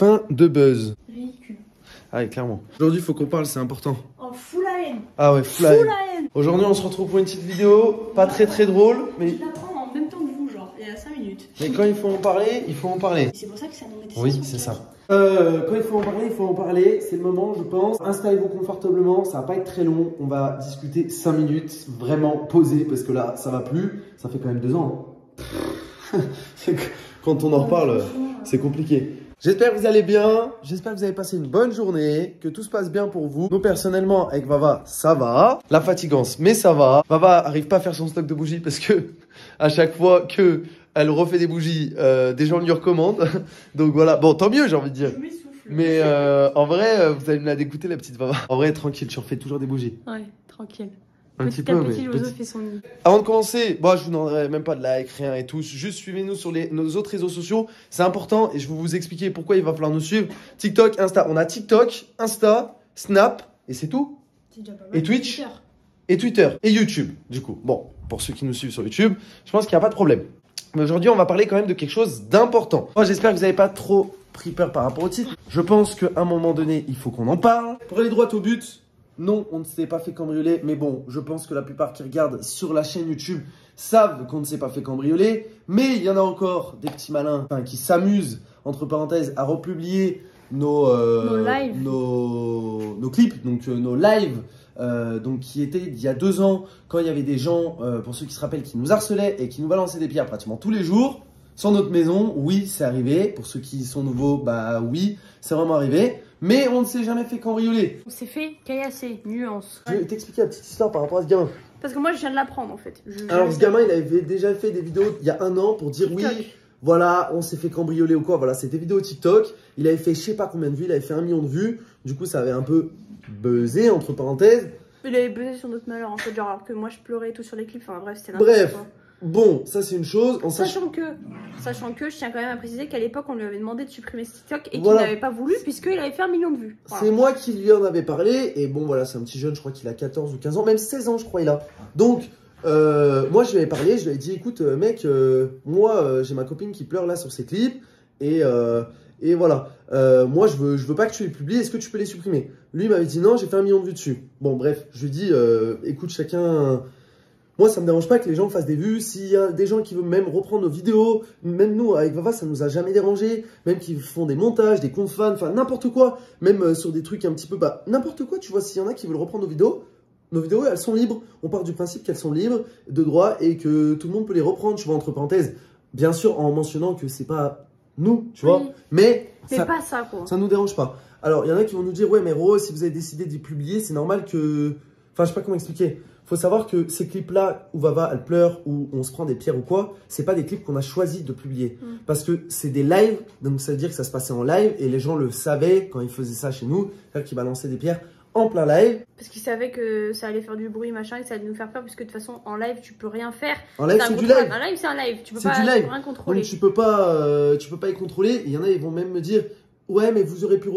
fin de buzz. Ridicule. Ah oui, clairement. Aujourd'hui, il faut qu'on parle, c'est important. Oh, fou la haine. Ah ouais, fou la haine. Aujourd'hui, on se retrouve pour une petite vidéo, pas très drôle, mais... Je la prends en même temps que vous, genre, il y a 5 minutes. Mais quand il faut en parler, il faut en parler. C'est pour ça que ça nous met des Oui, c'est ça. Quand il faut en parler, c'est le moment, je pense. Installez-vous confortablement, ça va pas être très long. On va discuter 5 minutes, vraiment posé, parce que là, ça va plus. Ça fait quand même 2 ans. Hein. Quand on en reparle, c'est compliqué. J'espère que vous allez bien, j'espère que vous avez passé une bonne journée, que tout se passe bien pour vous. Nous, personnellement, avec Vava, ça va. La fatigance, mais ça va. Vava arrive pas à faire son stock de bougies parce que à chaque fois que elle refait des bougies, des gens lui recommandent. Donc voilà, bon, tant mieux, j'ai envie de dire. Je m'essouffle. Mais en vrai, vous allez me la dégoûter, la petite Vava. En vrai, tranquille, je refais toujours des bougies. Ouais, tranquille. Un Petit petit à peu, petit, mais l'oiseau petit. fait son nid. Avant de commencer, bon, je vous demanderai même pas de like, rien et tout. Juste suivez-nous sur nos autres réseaux sociaux. C'est important et je vais vous expliquer pourquoi il va falloir nous suivre. TikTok, Insta. On a TikTok, Insta, Snap et c'est tout. Déjà pas mal. Et Twitch et Twitter et YouTube, du coup. Bon, pour ceux qui nous suivent sur YouTube, je pense qu'il n'y a pas de problème. Mais aujourd'hui, on va parler quand même de quelque chose d'important. Moi, j'espère que vous n'avez pas trop pris peur par rapport au titre. Je pense qu'à un moment donné, il faut qu'on en parle. Pour aller droit au but, non, on ne s'est pas fait cambrioler. Mais bon, je pense que la plupart qui regardent sur la chaîne YouTube savent qu'on ne s'est pas fait cambrioler. Mais il y en a encore des petits malins qui s'amusent, entre parenthèses, à republier nos clips, donc nos lives. Donc qui était il y a 2 ans quand il y avait des gens, pour ceux qui se rappellent, qui nous harcelaient et qui nous balançaient des pierres pratiquement tous les jours sur notre maison. Oui, c'est arrivé. Pour ceux qui sont nouveaux, bah oui, c'est vraiment arrivé. Mais on ne s'est jamais fait cambrioler. On s'est fait caillasser, nuance. Je vais t'expliquer la petite histoire par rapport à ce gamin. Parce que moi, je viens de l'apprendre en fait. Alors ce gamin, il avait déjà fait des vidéos il y a 1 an pour dire TikTok. oui, voilà, on s'est fait cambrioler ou quoi. Voilà, c'était vidéo TikTok. Il avait fait je sais pas combien de vues, il avait fait 1 million de vues. Du coup, ça avait un peu buzzé, entre parenthèses. Il avait buzzé sur notre malheur en fait, genre alors que moi je pleurais et tout sur les clips. Enfin bref, c'était Bref, bon, ça c'est une chose. Sachant que je tiens quand même à préciser qu'à l'époque on lui avait demandé de supprimer ce TikTok et Voilà. qu'il n'avait pas voulu puisqu'il avait fait 1 million de vues. Voilà. C'est moi qui lui en avais parlé. Et bon, voilà, c'est un petit jeune, je crois qu'il a 14 ou 15 ans, même 16 ans, je crois, il a. Donc, moi, je lui avais parlé, je lui ai dit, écoute, mec, moi, j'ai ma copine qui pleure là sur ses clips. Et voilà, moi, je veux pas que tu les publies, est-ce que tu peux les supprimer? Lui, il m'avait dit, non, j'ai fait 1 million de vues dessus. Bon, bref, je lui dis, écoute, chacun. Moi, ça me dérange pas que les gens fassent des vues. S'il y a des gens qui veulent même reprendre nos vidéos, même nous, avec Vava, ça nous a jamais dérangé. Même qui font des montages, des comptes fans, enfin n'importe quoi. Même sur des trucs un petit peu, bah n'importe quoi, tu vois, s'il y en a qui veulent reprendre nos vidéos, elles sont libres. On part du principe qu'elles sont libres de droit et que tout le monde peut les reprendre, tu vois, entre parenthèses. Bien sûr, en mentionnant que c'est pas nous, tu vois. Oui. Mais C'est pas ça quoi. ça nous dérange pas. Alors, il y en a qui vont nous dire, ouais, mais Rose, si vous avez décidé d'y publier, c'est normal que... Enfin, je sais pas comment expliquer. Faut savoir que ces clips-là, où Vava, elle pleure, où on se prend des pierres ou quoi, c'est pas des clips qu'on a choisi de publier. Parce que c'est des lives, donc ça veut dire que ça se passait en live, et les gens le savaient quand ils faisaient ça chez nous, c'est-à-dire qu'ils balançaient des pierres en plein live. Parce qu'ils savaient que ça allait faire du bruit, machin, et que ça allait nous faire peur, puisque de toute façon, en live, tu peux rien faire. En live, c'est du live. Un live, c'est un live. Tu peux C'est pas du live. rien contrôler. Donc tu peux pas y contrôler. Et il y en a, ils vont même me dire, ouais, mais vous aurez pu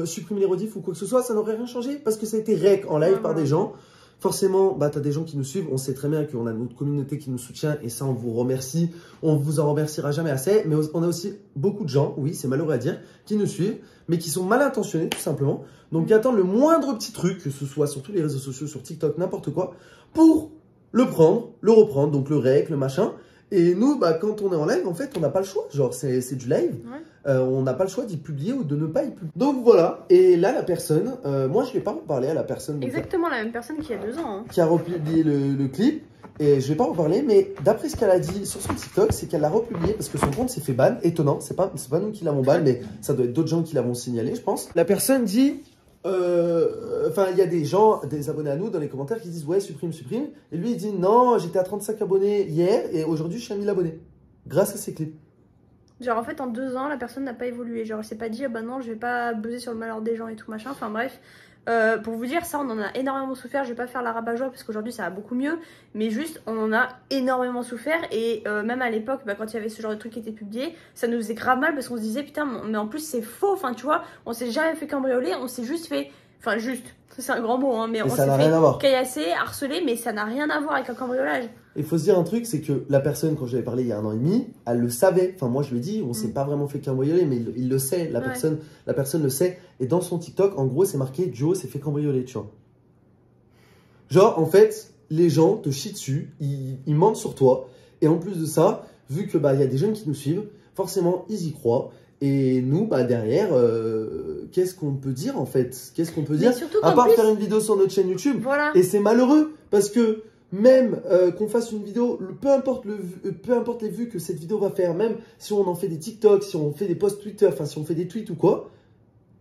supprimer les rediffs ou quoi que ce soit, ça n'aurait rien changé parce que ça a été rec en live par des gens. Forcément, bah, tu as des gens qui nous suivent. On sait très bien qu'on a notre communauté qui nous soutient et ça, on vous remercie. On vous en remerciera jamais assez. Mais on a aussi beaucoup de gens, oui, c'est malheureux à dire, qui nous suivent, mais qui sont mal intentionnés, tout simplement. Donc, qui attendent le moindre petit truc, que ce soit sur tous les réseaux sociaux, sur TikTok, n'importe quoi, pour le prendre, le reprendre, donc le rec, le machin. Et nous, bah, quand on est en live, en fait, on n'a pas le choix. Genre, c'est du live. Ouais. On n'a pas le choix d'y publier ou de ne pas y publier. Donc voilà. Et là, la personne, moi, je ne vais pas reparler à la personne. Exactement la même personne qui a 2 ans. Hein. Qui a republié le clip. Et je ne vais pas en parler, mais d'après ce qu'elle a dit sur son TikTok, c'est qu'elle l'a republié parce que son compte s'est fait ban. Étonnant. C'est pas nous qui l'avons ban, mais ça doit être d'autres gens qui l'avont signalé, je pense. La personne dit. Enfin, il y a des gens, des abonnés à nous dans les commentaires qui disent ouais, supprime. Et lui, il dit non, j'étais à 35 abonnés hier et aujourd'hui, je suis à 1000 abonnés. Grâce à ces clips. Genre, en fait, en 2 ans, la personne n'a pas évolué. Genre, elle s'est pas dit, ah bah non, je vais pas buzzer sur le malheur des gens et tout machin. Enfin, bref. Pour vous dire, ça, on en a énormément souffert. Je vais pas faire la rabat-joie parce qu'aujourd'hui, ça va beaucoup mieux. Mais juste, on en a énormément souffert. Et même à l'époque, bah, quand il y avait ce genre de truc qui était publié, ça nous faisait grave mal parce qu'on se disait, putain, mais en plus, c'est faux. Enfin, tu vois, on s'est jamais fait cambrioler. On s'est juste fait Enfin, juste, c'est un grand mot, hein, mais Et on ça s'est n'a rien à voir. fait caillasser, harceler, mais ça n'a rien à voir avec un cambriolage. Il faut se dire un truc, c'est que la personne, quand j'avais parlé il y a 1 an et demi, elle le savait. Enfin, moi, je lui ai dit, on s'est pas vraiment fait cambrioler, mais il le sait. La personne le sait. Et dans son TikTok, en gros, c'est marqué Joe s'est fait cambrioler, tu vois. Genre, en fait, les gens te chient dessus, ils mentent sur toi. Et en plus de ça, vu que bah, y a des jeunes qui nous suivent, forcément, ils y croient. Et nous, bah, derrière, qu'est-ce qu'on peut dire, en fait? Qu'est-ce qu'on peut dire? À part faire une vidéo sur notre chaîne YouTube. Voilà. Et c'est malheureux, parce que même qu'on fasse une vidéo, peu importe les vues que cette vidéo va faire, même si on en fait des TikTok, si on fait des posts Twitter, enfin si on fait des tweets ou quoi,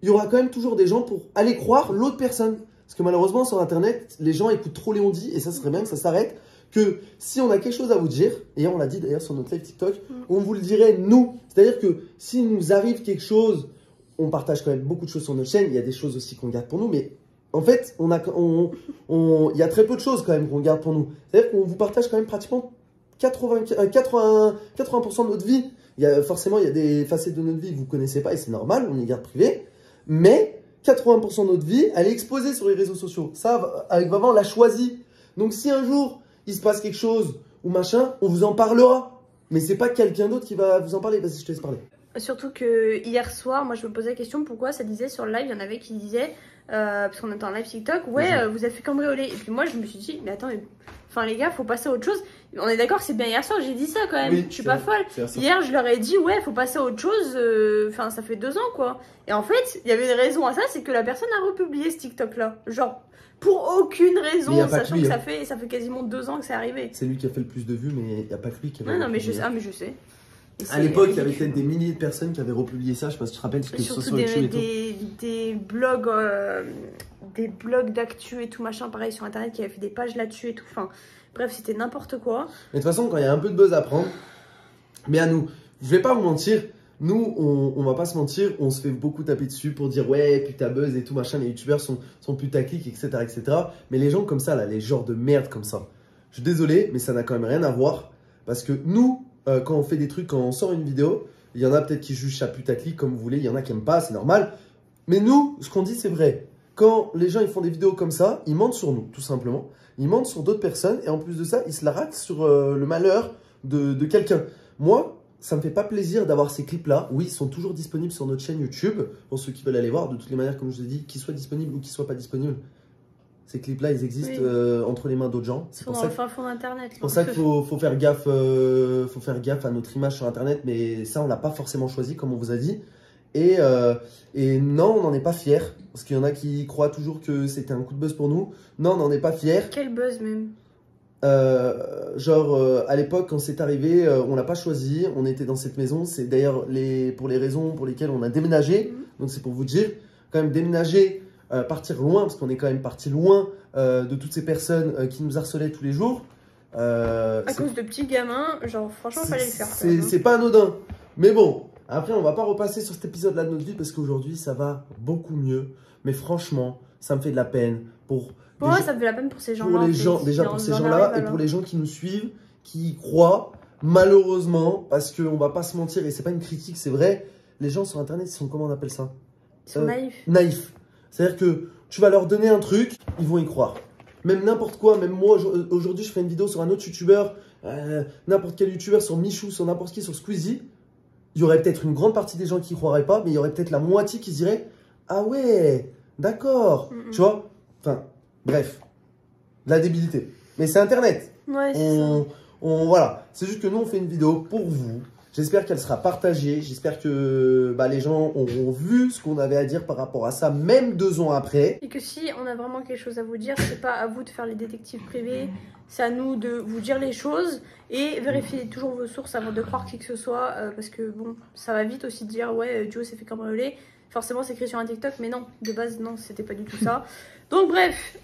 il y aura quand même toujours des gens pour aller croire l'autre personne. Parce que malheureusement sur internet, les gens écoutent trop les on-dit et ça serait bien que ça s'arrête. Que si on a quelque chose à vous dire, et on l'a dit d'ailleurs sur notre live TikTok, on vous le dirait nous. C'est-à-dire que s'il nous arrive quelque chose, on partage quand même beaucoup de choses sur notre chaîne, il y a des choses aussi qu'on garde pour nous, mais en fait, il y a très peu de choses quand même qu'on garde pour nous. C'est-à-dire qu'on vous partage quand même pratiquement 80% de notre vie. Forcément, il y a des facettes de notre vie que vous ne connaissez pas et c'est normal, on les garde privées. Mais 80% de notre vie, elle est exposée sur les réseaux sociaux. Ça, avec Vavan, on l'a choisi. Donc si un jour, il se passe quelque chose ou machin, on vous en parlera. Mais c'est pas quelqu'un d'autre qui va vous en parler. Vas-y, je te laisse parler. Surtout que hier soir, moi je me posais la question pourquoi ça disait sur le live, il y en avait qui disaient, parce qu'on était en live TikTok, ouais, vous avez fait cambrioler. Et puis moi je me suis dit, mais attends, enfin les gars, faut passer à autre chose. On est d'accord, c'est bien hier soir, j'ai dit ça quand même, je suis pas folle. Hier je leur ai dit, ouais, faut passer à autre chose, enfin ça fait 2 ans quoi. Et en fait, il y avait une raison à ça, c'est que la personne a republié ce TikTok là. Genre, pour aucune raison, sachant que ça fait quasiment 2 ans que c'est arrivé. C'est lui qui a fait le plus de vues, mais il n'y a pas que lui qui avait. Non, mais je sais. Ah, mais je sais. À l'époque, il y avait peut-être des milliers de personnes qui avaient republié ça. Je sais pas si tu te rappelles, que surtout des blogs d'actu et tout machin, pareil sur internet, qui avaient fait des pages là-dessus et tout. Enfin, bref, c'était n'importe quoi. Mais de toute façon, quand il y a un peu de buzz à prendre, mais à nous, je vais pas vous mentir, nous, on va pas se mentir, on se fait beaucoup taper dessus pour dire ouais, putain buzz et tout machin, les youtubeurs sont putaclic, etc., etc. Mais les gens comme ça, là, les genres de merde comme ça, je suis désolé, mais ça n'a quand même rien à voir. Parce que nous, quand on fait des trucs, quand on sort une vidéo, il y en a peut-être qui jugent ça putaclic comme vous voulez, il y en a qui n'aiment pas, c'est normal. Mais nous, ce qu'on dit, c'est vrai. Quand les gens ils font des vidéos comme ça, ils mentent sur nous, tout simplement. Ils mentent sur d'autres personnes et en plus de ça, ils se la ratent sur le malheur de quelqu'un. Moi, ça me fait pas plaisir d'avoir ces clips-là. Oui, ils sont toujours disponibles sur notre chaîne YouTube, pour ceux qui veulent aller voir. De toutes les manières, comme je vous ai dit, qu'ils soient disponibles ou qu'ils soient pas disponibles. Ces clips-là, ils existent entre les mains d'autres gens. C'est pour ça qu'il faut faire gaffe, à notre image sur Internet. Mais ça, on l'a pas forcément choisi, comme on vous a dit. Et non, on n'en est pas fiers. Parce qu'il y en a qui croient toujours que c'était un coup de buzz pour nous. Non, on n'en est pas fiers. Quel buzz même? À l'époque, quand c'est arrivé, on l'a pas choisi. On était dans cette maison. C'est d'ailleurs pour les raisons pour lesquelles on a déménagé. Donc c'est pour vous dire, quand même déménager... partir loin, parce qu'on est quand même parti loin de toutes ces personnes qui nous harcelaient tous les jours. À cause de petits gamins, genre franchement, il fallait le faire. C'est pas anodin. Mais bon, après, on va pas repasser sur cet épisode-là de notre vie parce qu'aujourd'hui, ça va beaucoup mieux. Mais franchement, ça me fait de la peine pour. Pour moi, ça me fait la peine pour ces gens-là. Déjà pour ces gens-là et pour les gens qui nous suivent, qui y croient, malheureusement, parce qu'on va pas se mentir, et c'est pas une critique, c'est vrai, les gens sur Internet, ils sont, comment on appelle ça? Ils sont naïfs. Naïfs. C'est-à-dire que tu vas leur donner un truc, ils vont y croire. Même n'importe quoi, même moi, aujourd'hui, je ferai une vidéo sur un autre youtubeur, n'importe quel youtubeur, sur Michou, sur n'importe qui, sur Squeezie. Il y aurait peut-être une grande partie des gens qui y croiraient pas, mais il y aurait peut-être la moitié qui se dirait « Ah ouais, d'accord. Tu vois? Enfin, bref. La débilité. Mais c'est Internet. Ouais, c'est ça. Voilà. C'est juste que nous, on fait une vidéo pour vous. J'espère qu'elle sera partagée. J'espère que les gens auront vu ce qu'on avait à dire par rapport à ça, même 2 ans après. Et que si on a vraiment quelque chose à vous dire, c'est pas à vous de faire les détectives privés. C'est à nous de vous dire les choses et vérifier toujours vos sources avant de croire qui que ce soit. Parce que bon, ça va vite aussi de dire ouais, Joe s'est fait cambrioler. Forcément, c'est écrit sur un TikTok, mais non, de base, non, c'était pas du tout ça. Donc bref,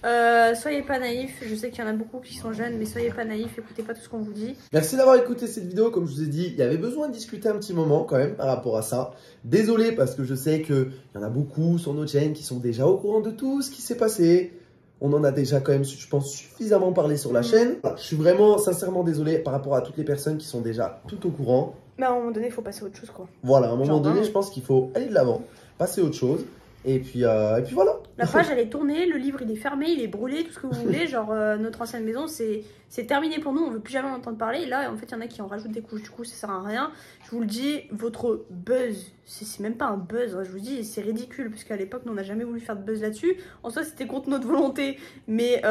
soyez pas naïfs. Je sais qu'il y en a beaucoup qui sont jeunes, mais soyez pas naïfs, écoutez pas tout ce qu'on vous dit. Merci d'avoir écouté cette vidéo. Comme je vous ai dit, il y avait besoin de discuter un petit moment quand même par rapport à ça. Désolé parce que je sais qu'il y en a beaucoup sur notre chaîne qui sont déjà au courant de tout ce qui s'est passé. On en a déjà quand même, je pense, suffisamment parlé sur la chaîne. Je suis vraiment sincèrement désolé par rapport à toutes les personnes qui sont déjà tout au courant. Mais à un moment donné, il faut passer à autre chose, quoi. Voilà, à un moment donné, je pense qu'il faut aller de l'avant, passer à autre chose. Et puis voilà. La page elle est tournée, le livre il est fermé, il est brûlé, tout ce que vous voulez. Genre notre ancienne maison c'est terminé pour nous, on veut plus jamais en entendre parler. Et là en fait il y en a qui en rajoutent des couches, du coup ça sert à rien. Je vous le dis, votre buzz, c'est même pas un buzz, je vous dis c'est ridicule parce qu'à l'époque nous on n'a jamais voulu faire de buzz là-dessus. En soi c'était contre notre volonté, mais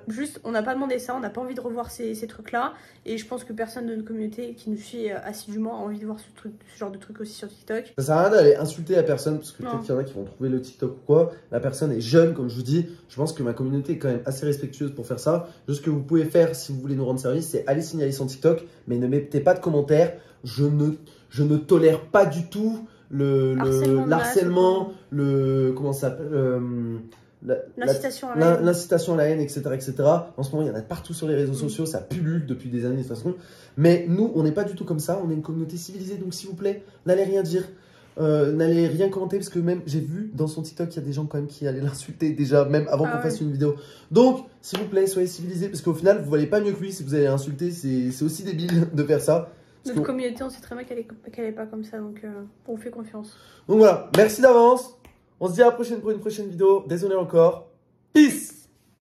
juste on n'a pas demandé ça, on n'a pas envie de revoir ces trucs là. Et je pense que personne de notre communauté qui nous suit assidûment a envie de voir ce genre de truc aussi sur TikTok. Ça sert à rien d'aller insulter la personne parce que Non. peut-être qu'il y en a qui vont trouver le TikTok ou quoi. La personne est jeune, comme je vous dis. Je pense que ma communauté est quand même assez respectueuse pour faire ça. Juste ce que vous pouvez faire si vous voulez nous rendre service, c'est aller signaler son TikTok, mais ne mettez pas de commentaires. Je ne tolère pas du tout l'harcèlement, comment ça s'appelle, l'incitation à la haine, etc., etc. En ce moment, il y en a partout sur les réseaux sociaux, ça pullule depuis des années de toute façon. Mais nous, on n'est pas du tout comme ça, on est une communauté civilisée, donc s'il vous plaît, n'allez rien dire, n'allez rien commenter, parce que même, j'ai vu dans son TikTok, il y a des gens quand même qui allaient l'insulter déjà, même avant qu'on fasse une vidéo. Donc, s'il vous plaît, soyez civilisés, parce qu'au final, vous valez pas mieux que lui si vous allez l'insulter, c'est aussi débile de faire ça. Notre communauté, on sait très bien qu'elle est pas comme ça, donc on vous fait confiance. Donc voilà, merci d'avance. On se dit à la prochaine pour une prochaine vidéo. Désolé encore. Peace!